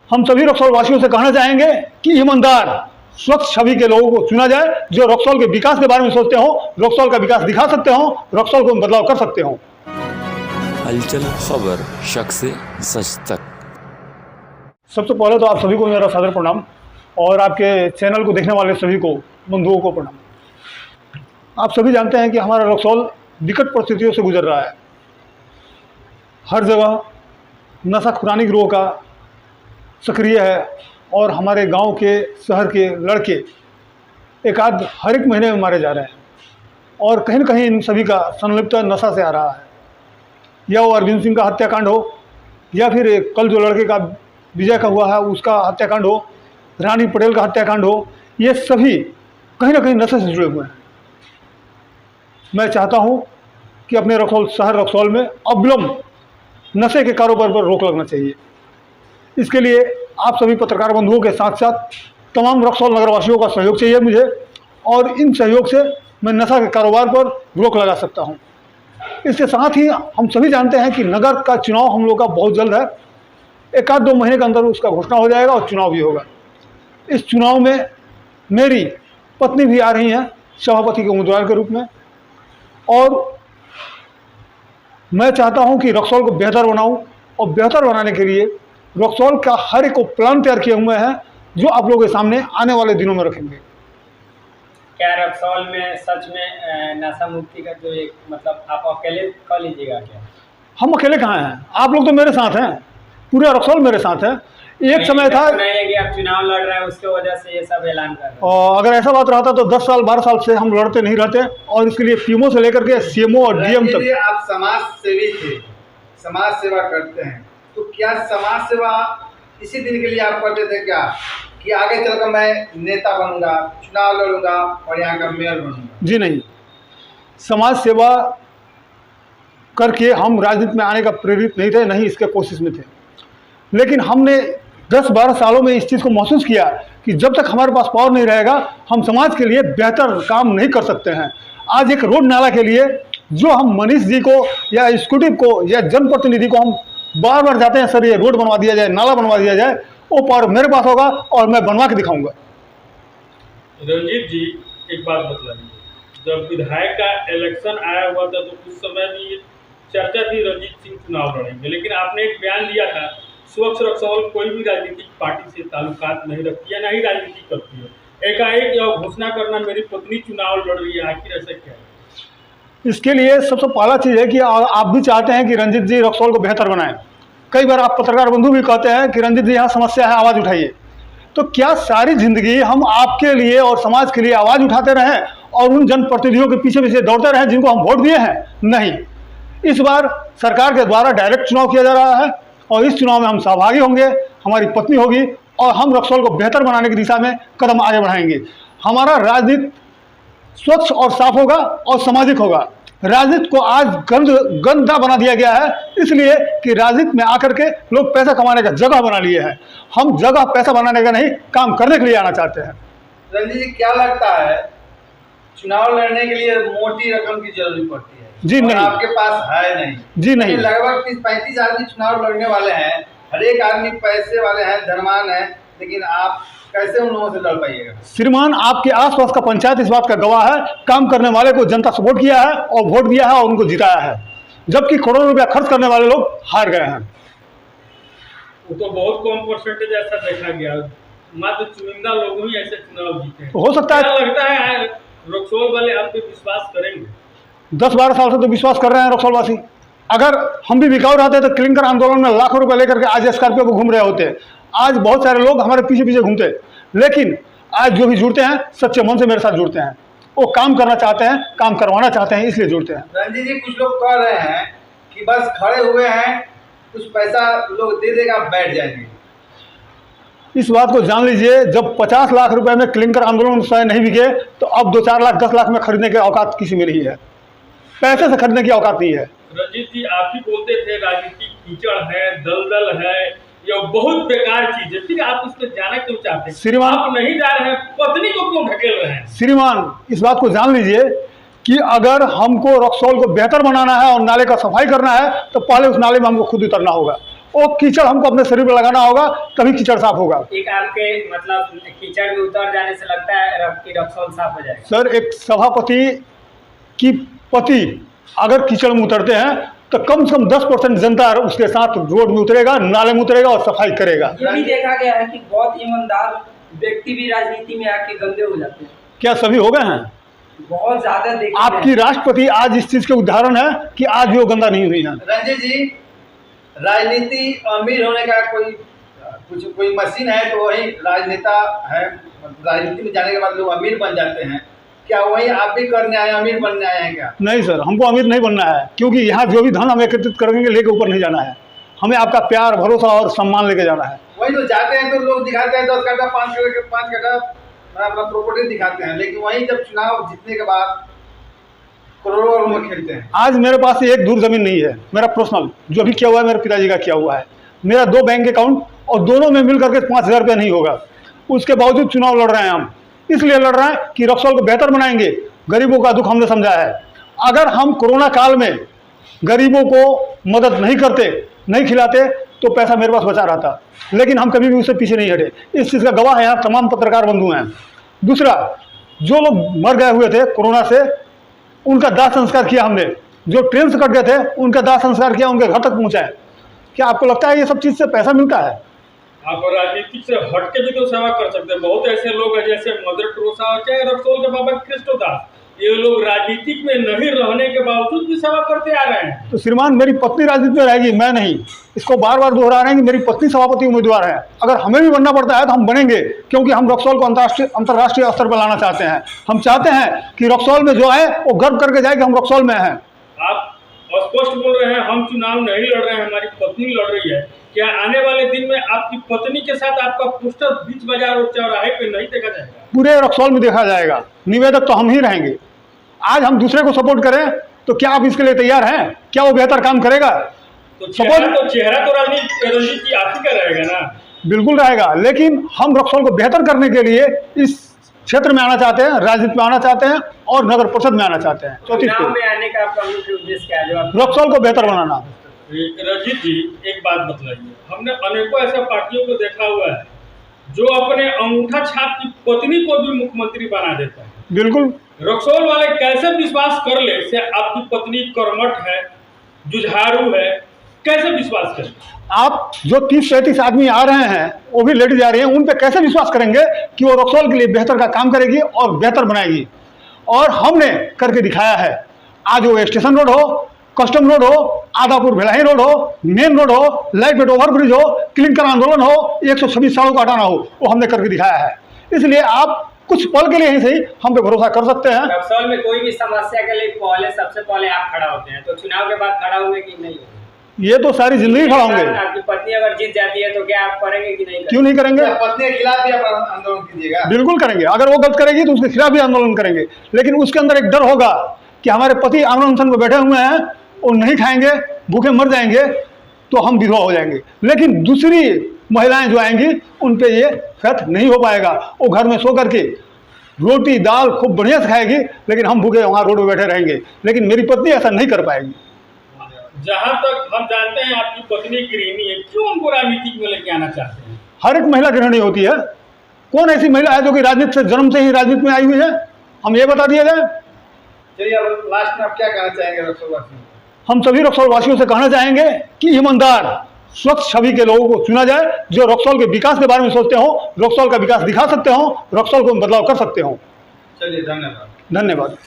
हम सभी रक्सौल वासियों से कहना चाहेंगे कि ईमानदार स्वच्छ छवि के लोगों को चुना जाए, जो रक्सौल के विकास के बारे में सोचते हो, रक्सौल का विकास दिखा सकते हो, रक्सौल को बदलाव कर सकते हो। हलचल खबर, शक से सच तक। सबसे पहले तो आप सभी को मेरा सादर प्रणाम और आपके चैनल को देखने वाले सभी को बंधुओं को प्रणाम। आप सभी जानते हैं कि हमारा रक्सौल विकट परिस्थितियों से गुजर रहा है। हर जगह नशा खुरानी गिरोह का सक्रिय है और हमारे गांव के शहर के लड़के एक आध हर एक महीने में मारे जा रहे हैं और कहीं न कहीं इन सभी का संलिप्तता नशा से आ रहा है। या वो अरविंद सिंह का हत्याकांड हो या फिर कल जो लड़के का विजय का हुआ है उसका हत्याकांड हो, रानी पटेल का हत्याकांड हो, ये सभी कहीं न कहीं नशे से जुड़े हुए हैं। मैं चाहता हूँ कि अपने रक्सौल शहर रक्सौल में अविलंब नशे के कारोबार पर रोक लगना चाहिए। इसके लिए आप सभी पत्रकार बंधुओं के साथ साथ तमाम रक्सौल नगरवासियों का सहयोग चाहिए मुझे, और इन सहयोग से मैं नशा के कारोबार पर रोक लगा सकता हूं। इसके साथ ही हम सभी जानते हैं कि नगर का चुनाव हम लोग का बहुत जल्द है, एक आध 2 महीने के अंदर उसका घोषणा हो जाएगा और चुनाव भी होगा। इस चुनाव में मेरी पत्नी भी आ रही हैं सभापति के उम्मीदवार के रूप में, और मैं चाहता हूं कि रक्सौल को बेहतर बनाऊं, और बेहतर बनाने के लिए रक्सौल का हर एक प्लान तैयार किए हुए हैं जो आप लोगों के सामने आने वाले दिनों में रखेंगे। क्या रक्सौल में सच में नशा मुक्ति का जो एक मतलब आप अकेले कर लीजिएगा क्या? हम अकेले कहाँ हैं, आप लोग तो मेरे साथ हैं, पूरा रक्सौल मेरे साथ है। एक समय था नहीं है कि आप चुनाव लड़ रहे हैं उसके वजह से ये सब ऐलान कर रहे हैं। और अगर ऐसा बात रहता तो 10 साल 12 साल से हम लड़ते नहीं रहते, और इसके लिए पीएमओ से लेकर के सीएमओ और डीएम तक। आप समाज सेवी थे, समाज सेवा करते हैं, तो क्या समाज सेवा इसी दिन के लिए आप करते थे क्या कि आगे चलकर मैं नेता बनूंगा, चुनाव लड़ूंगा और यहाँ का मेयर बनूंगा? जी नहीं, समाज सेवा करके हम राजनीति में आने का प्रेरित नहीं थे, नहीं इसके कोशिश में थे। लेकिन हमने 10-12 सालों में इस चीज़ को महसूस किया कि जब तक हमारे पास पावर नहीं रहेगा हम समाज के लिए बेहतर काम नहीं कर सकते हैं। आज एक रोड नाला के लिए जो हम मनीष जी को या एग्जीक्यूटिव को या जनप्रतिनिधि को हम बार बार जाते हैं, सर ये रोड बनवा दिया जाए, नाला बनवा दिया जाए, वो पावर मेरे पास होगा और मैं बनवा के दिखाऊंगा। रंजीत जी, एक बात बतला दीजिए, जब विधायक का इलेक्शन आया हुआ था तो उस समय भी चर्चा थी रंजीत सिंह चुनाव लड़ेंगे, लेकिन आपने एक बयान दिया था स्वच्छ रक्सौल कोई भी राजनीतिक पार्टी से ताल्लुकात नहीं रखती है, ना ही राजनीति करती है। एकाएक यह घोषणा करना मेरी पत्नी चुनाव लड़ रही है, आखिर ऐसा क्या है? इसके लिए सबसे पहला चीज़ है कि आप भी चाहते हैं कि रंजीत जी रक्सौल को बेहतर बनाएं। कई बार आप पत्रकार बंधु भी कहते हैं कि रंजीत जी यहाँ समस्या है, आवाज़ उठाइए। तो क्या सारी जिंदगी हम आपके लिए और समाज के लिए आवाज़ उठाते रहें और उन जनप्रतिनिधियों के पीछे पीछे दौड़ते रहें जिनको हम वोट दिए हैं? नहीं, इस बार सरकार के द्वारा डायरेक्ट चुनाव किया जा रहा है और इस चुनाव में हम सहभागी होंगे, हमारी पत्नी होगी और हम रक्सौल को बेहतर बनाने की दिशा में कदम आगे बढ़ाएंगे। हमारा राजनीति स्वच्छ और साफ होगा और सामाजिक होगा। राजनीति को आज गंदा बना दिया गया है, इसलिए कि राजनीति में आकर के लोग पैसा कमाने का जगह बना लिए हैं। हम जगह पैसा बनाने का नहीं, काम करने के लिए आना चाहते हैं। रंजीत जी, क्या लगता है चुनाव लड़ने के लिए मोटी रकम की जरूरत पड़ती है? जी नहीं, आपके पास है नहीं? जी नहीं, लगभग 30-35 आदमी चुनाव लड़ने वाले हैं, हर एक आदमी पैसे वाले हैं, धनवान है, लेकिन आप कैसे उन लोगों से लड़ पाइएगा? श्रीमान, आपके आसपास का पंचायत इस बात का गवाह है, काम करने वाले को जनता सपोर्ट किया है और वोट दिया है और उनको जिताया है, जबकि करोड़ों रुपया खर्च करने वाले लोग हार गए हैं। वो तो बहुत कम परसेंटेज ऐसा देखा गया, मात्र चुनिंदा लोग ही ऐसे चुनाव जीते हैं। तो हो सकता है, क्या लगता है रक्सौल वाले आप पे विश्वास करेंगे? 10-12 साल से तो विश्वास कर रहे हैं रक्सौलवासी। अगर हम भी बिकाऊ रहते तो क्लिंकर आंदोलन में लाखों रुपए लेकर के आज स्कॉर्पियो को घूम रहे होते। आज बहुत सारे लोग हमारे पीछे पीछे घूमते, लेकिन आज जो भी जुड़ते हैं सच्चे मन से मेरे साथ जुड़ते हैं, वो काम करना चाहते हैं, काम करवाना चाहते हैं, इसलिए जुड़ते हैं। रंजीत जी, कुछ लोग कह रहे हैं कि बस खड़े हुए हैं, कुछ पैसा लोग दे देगा, बैठ जाएंगे। इस बात को जान लीजिए, जब 50 लाख रुपए में क्लिंकर आंदोलन स्वयं नहीं बिके तो अब 2-4 लाख 10 लाख में खरीदने की औकात किसी में नहीं है, पैसे से खरीदने की औकात नहीं है। रंजीत जी, आप ही बोलते थे राजनीति कीचड़ है, दलदल है, यह बहुत बेकार चीज है, फिर आप उसमें जाना क्यों चाहते हैं? श्रीमान, आप नहीं जा रहे हैं, पत्नी को क्यों ढकेल रहे हैं? श्रीमान, इस बात को जान लीजिए कि अगर हमको रक्सौल को बेहतर बनाना है और नाले का सफाई करना है तो पहले उस नाले में हमको खुद उतरना होगा। वो कीचड़ हमको अपने शरीर पर लगाना होगा, तभी कीचड़ साफ होगा। एक आपके मतलब कीचड़ में उतर जाने से लगता है कि रक्सौल साफ हो जाएगा? सर, एक सभापति की पति अगर कीचड़ में उतरते हैं तो कम से कम 10% जनता उसके साथ रोड में उतरेगा, नाले में उतरेगा और सफाई करेगा। ये भी देखा गया है कि बहुत ईमानदार व्यक्ति भी राजनीति में आके गंदे हो जाते हैं। क्या सभी हो गए हैं? बहुत ज्यादा देखा आपकी राष्ट्रपति आज इस चीज के उदाहरण है कि आज भी वो गंदा नहीं हुई है। रंजीत जी, राजनीति अमीर होने का कोई मशीन है तो वही राजनेता है, राजनीति में जाने के बाद लोग अमीर बन जाते हैं। क्या वही आप भी करने आए, अमीर बनने आए हैं क्या? नहीं सर, हमको अमीर नहीं बनना है, क्योंकि यहाँ जो भी धन हम एकत्रित करेंगे लेके ऊपर नहीं जाना है। हमें आपका प्यार, भरोसा और सम्मान लेके जाना है। वही तो जाते हैं तो लोग दिखाते हैं 10 कट्ठा 5 कट्ठा अपना प्रॉपर्टी दिखाते हैं, लेकिन वहीं जब चुनाव जीतने के बाद करोड़ों में खेलते हैं। आज मेरे पास एक दूर जमीन नहीं है, मेरा पर्सनल जो भी किया हुआ है मेरे पिताजी का किया हुआ है। मेरा 2 बैंक अकाउंट और दोनों में मिल करके 5,000 रुपया नहीं होगा। उसके बावजूद चुनाव लड़ रहे हैं हम, इसलिए लड़ रहे हैं कि रक्सौल को बेहतर बनाएंगे। गरीबों का दुख हमने समझा है। अगर हम कोरोना काल में गरीबों को मदद नहीं करते, नहीं खिलाते, तो पैसा मेरे पास बचा रहता, लेकिन हम कभी भी उससे पीछे नहीं हटे। इस चीज़ का गवाह है यहाँ तमाम पत्रकार बंधु हैं। दूसरा, जो लोग मर गए हुए थे कोरोना से, उनका दाह संस्कार किया हमने। जो ट्रेन से कट गए थे उनका दाह संस्कार किया, उनके घर तक पहुँचाए। क्या आपको लगता है ये सब चीज़ से पैसा मिलता है? आप राजनीति से हट के भी तो सेवा कर सकते हैं। बहुत ऐसे लोग हैं जैसे मदर टेरेसा और चाहे रक्सौल के बाबा कृष्णदास, ये लोग राजनीतिक में नहीं रहने के बावजूद भी सेवा करते आ रहे हैं। तो श्रीमान, मेरी पत्नी राजनीति में रहेगी, मैं नहीं। इसको बार बार दोहरा रहे हैं कि मेरी पत्नी सभापति उम्मीदवार है। अगर हमें भी बनना पड़ता है तो हम बनेंगे, क्योंकि हम रक्सौल को अंतर्राष्ट्रीय स्तर पर लाना चाहते हैं। हम चाहते हैं कि रक्सौल में जो है वो गर्व करके जाए कि हम रक्सौल में हैं। आप स्पष्ट बोल रहे हैं हम चुनाव नहीं लड़ रहे हैं, हमारी पत्नी लड़ रही है। क्या आने वाले दिन में आपकी पत्नी के साथ आपका पोस्टर बीच बाजार और चौराहे पे नहीं देखा जाएगा? पूरे रक्सौल में देखा जाएगा। निवेदक तो हम ही रहेंगे। आज हम दूसरे को सपोर्ट करें तो क्या आप इसके लिए तैयार हैं? क्या वो बेहतर काम करेगा? तो चेहरा तो रंजीत जी आप ही का रहेगा ना? बिल्कुल रहेगा, लेकिन हम रक्सौल को बेहतर करने के लिए इस क्षेत्र में आना चाहते हैं, राजनीति में आना चाहते हैं और नगर परिषद में आना चाहते हैं। चुनाव में आने का प्रमुख उद्देश्य क्या है जो आप रक्सौल को बेहतर बनाना। रंजीत जी, एक बात बतलाइए, हमने अनेकों ऐसे पार्टियों को देखा हुआ है जो अपने अंगूठा छाप की पत्नी को भी मुख्यमंत्री बना देता है। बिल्कुल। रक्सौल वाले कैसे विश्वास कर ले से आपकी पत्नी कर्मठ है, जुझारू है, कैसे विश्वास करें? आप जो 30-35 आदमी आ रहे हैं, वो भी लेडीज आ रही हैं, उन पे कैसे विश्वास करेंगे कि वो रक्सौल के लिए बेहतर का काम करेगी और बेहतर बनाएगी? और हमने करके दिखाया है। आज वो स्टेशन रोड हो, कस्टम रोड हो, आदापुर भेलाही रोड हो, मेन रोड हो, लाइट वेट ओवरब्रिज हो, क्लिंकर आंदोलन हो, 126 सड़कों को हटाना हो, वो हमने करके दिखाया है। इसलिए आप कुछ पल के लिए ही सही हम पे भरोसा कर सकते हैं। रक्सौल में कोई भी समस्या के लिए सबसे पहले आप खड़ा होते हैं, तो चुनाव के बाद खड़ा होंगे कि नहीं? ये तो सारी जिंदगी खड़ा होंगे। आपकी पत्नी अगर जीत जाती है तो क्या आप करेंगे कि नहीं? क्यों नहीं करेंगे? पत्नी के खिलाफ भी आप आंदोलन कीजिएगा? बिल्कुल करेंगे। अगर वो गलत करेगी तो उसके खिलाफ भी आंदोलन करेंगे, लेकिन उसके अंदर एक डर होगा कि हमारे पति आमरण अनशन में बैठे हुए हैं, वो नहीं खाएंगे, भूखे मर जाएंगे तो हम विधवा हो जाएंगे। लेकिन दूसरी महिलाएं जो आएंगी उन पे ये फैक्ट नहीं हो पाएगा। वो घर में सो करके रोटी दाल खूब बढ़िया से खाएगी, लेकिन हम भूखे वहाँ रोड पे बैठे रहेंगे। लेकिन मेरी पत्नी ऐसा नहीं कर पाएगी। जहाँ तक हम जानते हैं आपकी पत्नी गृहिणी है, क्यों उनको राजनीति में लेके आना चाहते हैं? हर एक महिला गृहिणी होती है। कौन ऐसी महिला है जो कि राजनीति से जन्म से ही राजनीति में आई हुई है? हम ये बता दिया जाए। चलिए, अब लास्ट में आप क्या कहना चाहेंगे रक्सौलवासियों को? हम सभी रक्सौल वासियों से कहना चाहेंगे कि ईमानदार स्वच्छ छवि के लोगों को चुना जाए, जो रक्सौल के विकास के बारे में सोचते हो, रक्सौल का विकास दिखा सकते हो, रक्सौल को बदलाव कर सकते हो। चलिए, धन्यवाद। धन्यवाद।